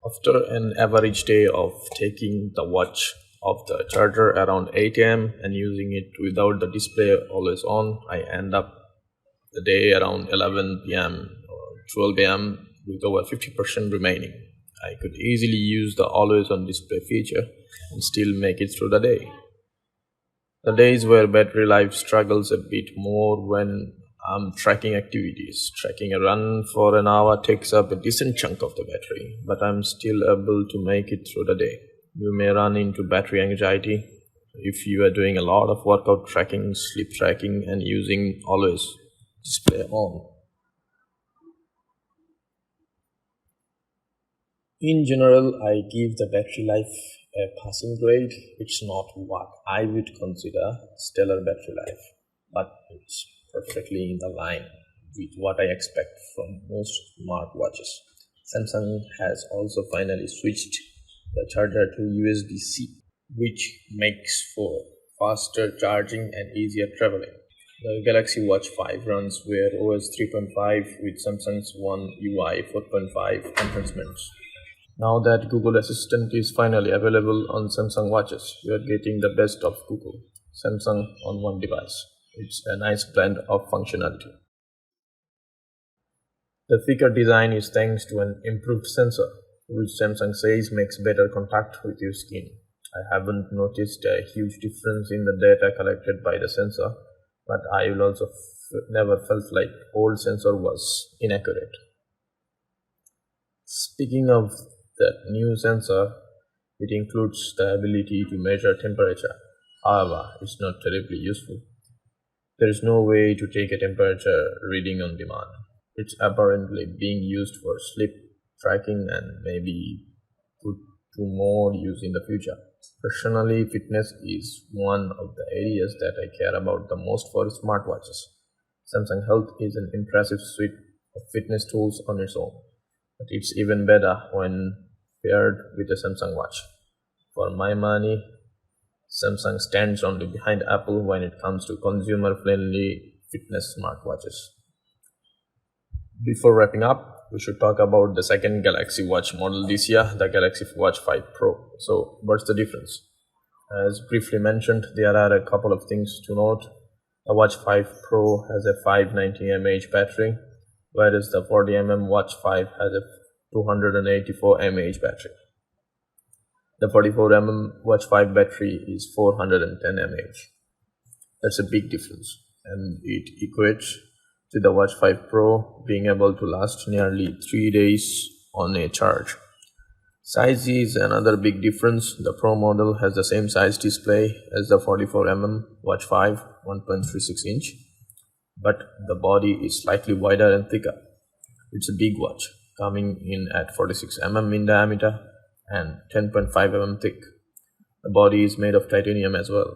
After an average day of taking the watch off the charger around 8 am and using it without the display always on, I end up the day around 11 pm or 12 am with over 50% remaining. I could easily use the always on display feature and still make it through the day. The days where battery life struggles a bit more when I'm tracking activities. Tracking a run for an hour takes up a decent chunk of the battery, but I'm still able to make it through the day. You may run into battery anxiety if you are doing a lot of workout tracking, sleep tracking, and using always display on. In general, I give the battery life a passing grade. It's not what I would consider stellar battery life, but it's perfectly in the line with what I expect from most smartwatches. Samsung has also finally switched the charger to USB-C, which makes for faster charging and easier traveling. The Galaxy Watch 5 runs Wear OS 3.5 with Samsung's One UI 4.5 enhancements. Now that Google Assistant is finally available on Samsung watches, you are getting the best of Google, Samsung on one device. It's a nice blend of functionality. The thicker design is thanks to an improved sensor, which Samsung says makes better contact with your skin. I haven't noticed a huge difference in the data collected by the sensor, but I will also never felt like old sensor was inaccurate. Speaking of that new sensor, it includes the ability to measure temperature. However, it's not terribly useful. There is no way to take a temperature reading on demand. It's apparently being used for sleep tracking and maybe put to more use in the future. Personally, fitness is one of the areas that I care about the most for smartwatches. Samsung Health is an impressive suite of fitness tools on its own, but it's even better when paired with a Samsung watch. For my money, Samsung stands only behind Apple when it comes to consumer-friendly fitness smartwatches. Before wrapping up, we should talk about the second Galaxy Watch model this year, the Galaxy Watch 5 Pro. So, what's the difference? As briefly mentioned, there are a couple of things to note. The Watch 5 Pro has a 590 mAh battery, whereas the 40mm Watch 5 has a 284 mAh battery. The 44mm Watch 5 battery is 410 mAh. That's a big difference, and it equates to the Watch 5 Pro being able to last nearly 3 days on a charge. Size is another big difference. The Pro model has the same size display as the 44mm Watch 5, 1.36 inch, but the body is slightly wider and thicker. It's a big watch, coming in at 46 mm in diameter and 10.5 mm thick. The body is made of titanium as well.